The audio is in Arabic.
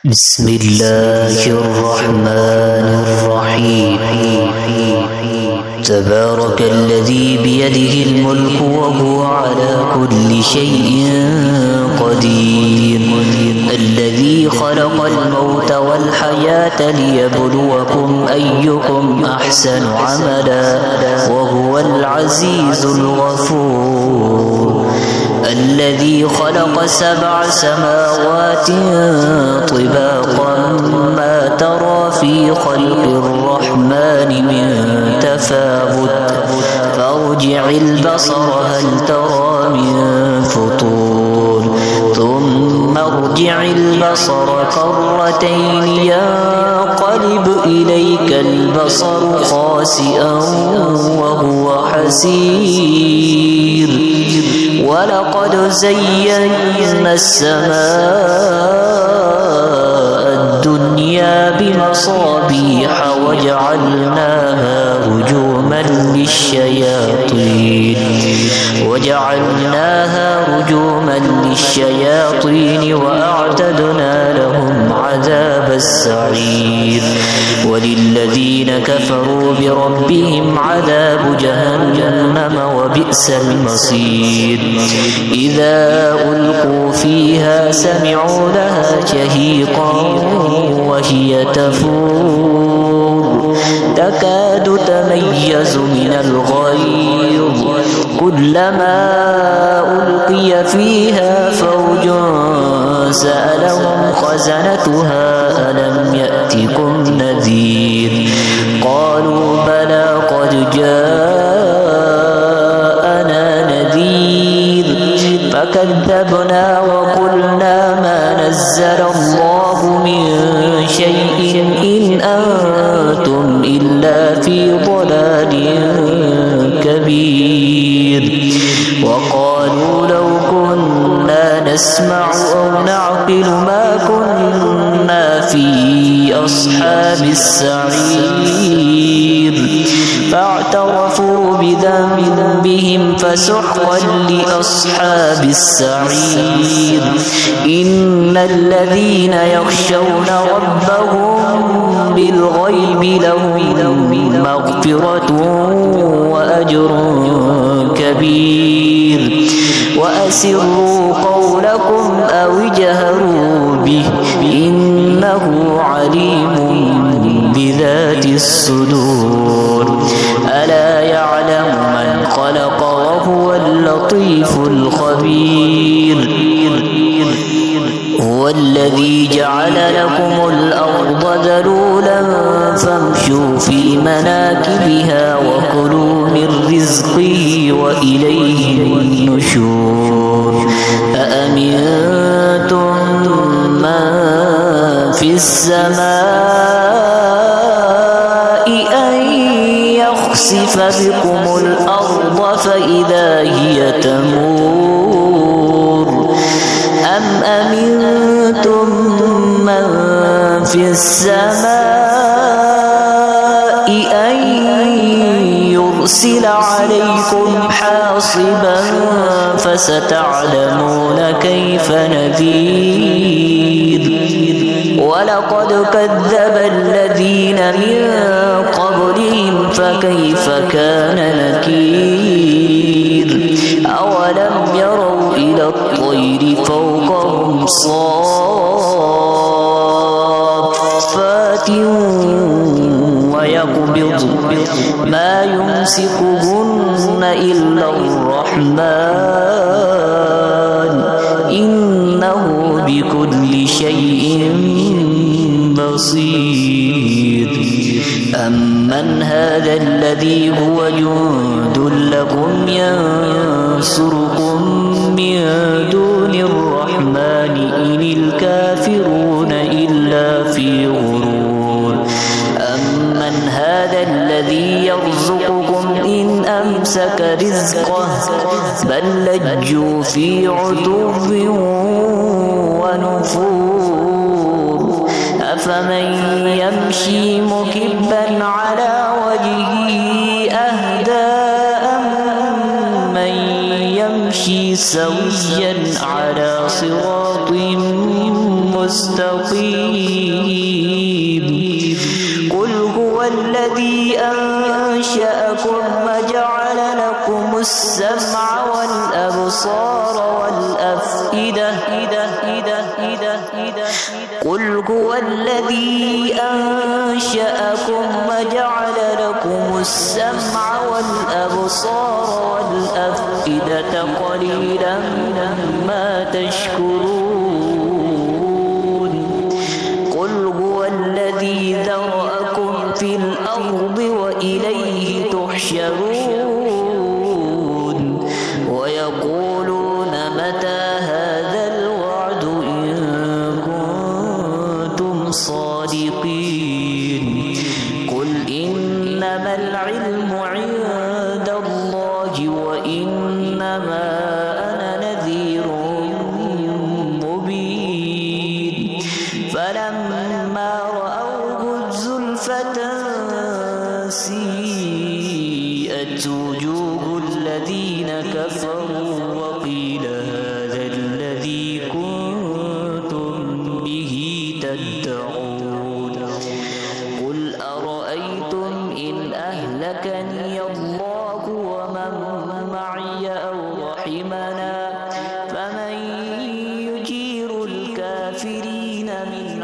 بسم الله الرحمن الرحيم. تبارك الذي بيده الملك وهو على كل شيء قدير. الذي خلق الموت والحياة ليبلوكم أيكم أحسن عملا وهو العزيز الغفور. الذي خلق 7 سماوات طباقا ما ترى في خلق الرحمن من تفاوت فارجع البصر هل ترى من فطور ثم ارجع البصر كرتين ينقلب إليك البصر خاسئا وهو حسير. ولقد زينا السماء الدنيا بمصابيح وجعلناها رجوما للشياطين وأعتدنا لهم عذاب السعير. وللذين كفروا بربهم عذاب جهنم وبئس المصير. إذا ألقوا فيها سمعوا لها شهيقا وهي تفور تكاد تميز من الغيظ كلما ألقي فيها فوج سألهم خزنتها ألم يأتكم نذير قالوا بلى قد جاءنا نذير فكذبنا وقلنا ما نزل الله من شيء إن أنتم إلا في ضلال كبير. وقالوا لو كنا نسمع أو نعقل ما كنا في أصحاب السعير فاعترفوا بذنبهم فسحقا لأصحاب السعير. إن الذين يخشون ربهم بالغيب لهم مغفرة وأجر كبير. وأسروا قولكم أو اجهروا به إنه عليم بذات الصدور. ألا يعلم من خلق وهو اللطيف الخبير. هو الذي جعل لكم الأرض ذلولا فامشوا في مناكبها وكلوا من رزقه وإليه النشور. أأمنتم من في السماء أن يخسف بكم الأرض فإذا هي تمور أم أمنتم من في السماء أن يرسل عليكم حاصبا فستعلمون كيف نذير. ولقد كذب الذين من قبلهم فكيف كان نكير. أولم يروا إلى الطير فوقهم صافات ويقبض ما يمسكهن إلا الرحمن إنه بكل شيء بصير. أمن هذا الذي هو جند لكم ينصركم من دون الرحمن إن الكافرون إلا في غرور. أمن هذا الذي يرزقكم إن أمسك رزقه بل لجوا في عتو ونفور. أفمن يمشي مكبا على وجهه أهدى أمن يمشي سويا على صراط مستقيم قل هو الذي أنشأكم وجعل لكم السمع والأبصار والأفئدة قل هو الذي أنشأكم وجعل لكم السمع والأبصار والأفئدة قليلا ما تشكرون قل هو الذي ذرأكم في الأرض وإليه تحشرون ويقولون متى هذا الوعد إن كنتم صادقين قل إنما العلم عند الله وإنما أنا نذير مبين فلما رأوه زلفة سيئت وجوه الذين كفروا وقيل هذا الذي كنتم به تدعون قل أرأيتم إن أهلكني الله ومن معي أو رحمنا فمن يجير الكافرين من